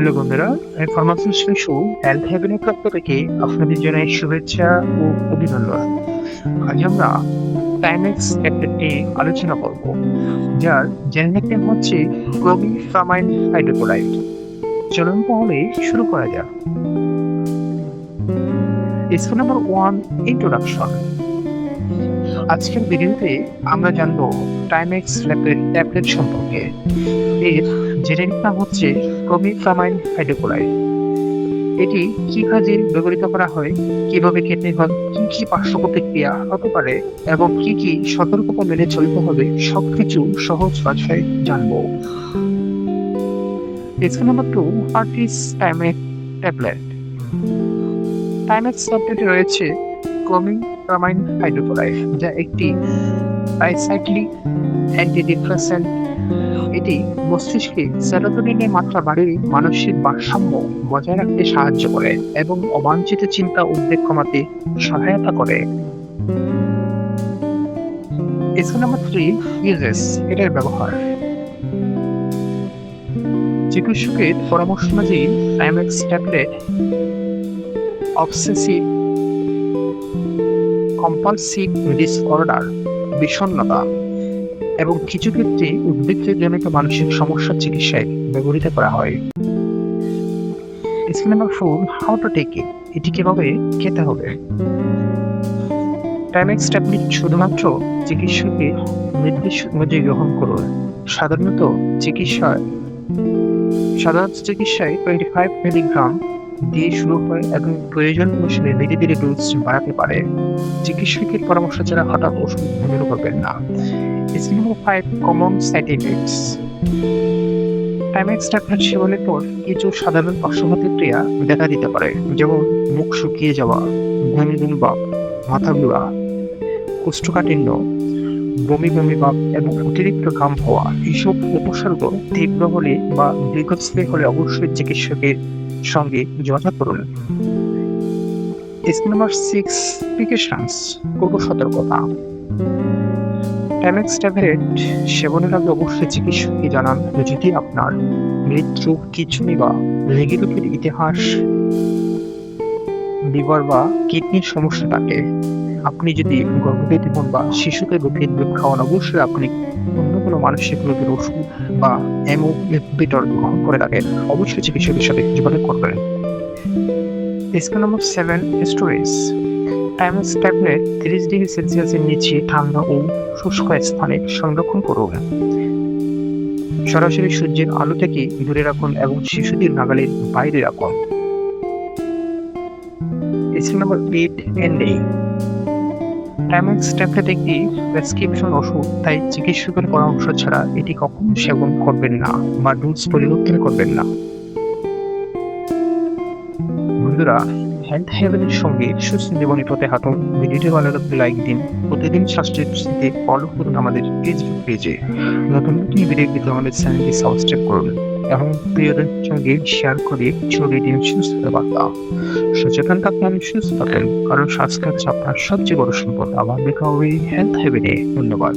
Hello বন্ধুরা, আমি pharmacist show health হ্যাভেনের পক্ষ থেকে আপনাদের জানাই শুভেচ্ছা ও অভিনন্দন। আজ আমরা টাইমেক্স ট্যাবলেট নিয়ে আলোচনা করব, যার জেনেরিক নেম হচ্ছে ক্লোমিফামাইন হাইড্রোক্লোরাইড। চলুন তাহলে শুরু করা যাক। Step number 1, introduction. আজকের ভিডিওতে আমরা জানবো টাইমেক্স ট্যাবলেট সম্পর্কে। এর জেনেরিক নাম হচ্ছে ক্লোমিফামাইন হাইড্রোক্লোরাইড। এটি কি কাজে ব্যবহৃত করা হয়, কিভাবে খেতে হয়, কি কি পার্শ্ব প্রতিক্রিয়া হতে পারে এবং কি কি সতর্কতা মেনে চলতে হবে, সবকিছু সহজ ভাষায় জানবো। Step number 2, what is Timex tablet. Timex ট্যাবলেটে রয়েছে ক্লোমিফামাইন হাইড্রোক্লোরাইড, যা একটি ট্রাইসাইক্লিক অ্যান্টিডিপ্রেসেন্ট। এটি মস্তিষ্কে সেরোটোনিনের মাত্রা বাড়িয়ে মানসিক ভারসাম্য বজায় রাখতে সাহায্য করে এবং অবাঞ্ছিত চিন্তা উদ্বেগ কমাতে সহায়তা করে। Step number 3, uses. এটার ব্যবহার। চিকিৎসকের পরামর্শ অনুযায়ী Timex tablet obsessive compulsive disorder, বিষণ্ণতা এবং কিছু ক্ষেত্রে উদ্বেগজনিত মানসিক সমস্যার চিকিৎসায় ব্যবহৃত করা হয়। Step number 4, how to take it. এটি কিভাবে খেতে হবে। টাইমেক্স ট্যাবলেট শুধুমাত্র চিকিৎসকের নির্দেশ অনুযায়ী গ্রহণ করুন। সাধারণত চিকিৎসায় 25 মিলিগ্রাম দিয়ে শুরু হয় এবং প্রয়োজন অনুসারে ধীরে ধীরে ডোজ বাড়াতে পারে। চিকিৎসকের পরামর্শ ছাড়া হঠাৎ ওষুধ গ্রহণ করবেন না। Step number 5, common side effects. Timex tablet সেবনের পর কিছু সাধারণ পার্শ্ব প্রতিক্রিয়া দেখা দিতে পারে, যেমন মুখ শুকিয়ে যাওয়া, ঘুম ভাব, মাথা ঘোরা, কোষ্ঠকাঠিন্য, বমি ভাব এবং অতিরিক্ত ঘাম হওয়া। এইসব উপসর্গ তীব্র হলে বা দীর্ঘস্থায়ী হলে অবশ্যই চিকিৎসকের সঙ্গে যোগাযোগ করুন। Step number 6, precautions. পূর্ব সতর্কতা। টাইমেক্স ট্যাবলেট সেবনের আগে অবশ্যই চিকিৎসককে জানান যদি আপনার মৃত্যু, কিডনি বা হৃদরোগের ইতিহাস, লিভার বা কিডনির সমস্যা থাকে। আপনি যদি গর্ভবতী হন বা শিশুকে গভীর দুধ খাওয়ান, অবশ্যই আপনি অন্য কোনো মানসিক রোগের ওষুধ বা অ্যামোপিটর গ্রহণ করে থাকেন, অবশ্যই চিকিৎসকের সাথে যোগাযোগ করবেন। Step number 7, storage. Timex tablet 30 degree সেলসিয়াসের নিচে ঠান্ডা ও শুষ্ক স্থানে সংরক্ষণ করুন। সরাসরি সূর্যের আলো থেকে দূরে রাখুন এবং শিশুদের নাগালের বাইরে রাখুন। Step number 8, end. Timex tablet একটি প্রেসক্রিপশন ওষুধ, তাই চিকিৎসকের পরামর্শ ছাড়া এটি কখনো সেবন করবেন না বা ডোজ পরিবর্তন করবেন না। বন্ধুরা, হেলথ হ্যাভেনের সঙ্গে সুস্থ জীবনে পথে হাঁটুন। ভিডিওটি ভালো লাগলে লাইক দিন। প্রতিদিন স্বাস্থ্যতে ফলো করুন আমাদের ফেসবুক পেজে। নতুন নতুন ভিডিও পেতে আমাদের চ্যানেলটি সাবস্ক্রাইব করুন এবং প্রিয়দের সঙ্গে শেয়ার করে ছড়িয়ে দিন সুস্থতার বার্তা। সচেতন থাকুন, সুস্থ থাকুন, কারণ স্বাস্থ্য হচ্ছে আপনার সবচেয়ে বড় সম্পদ। আবার দেখা হবে হেলথ হ্যাভেনে। ধন্যবাদ।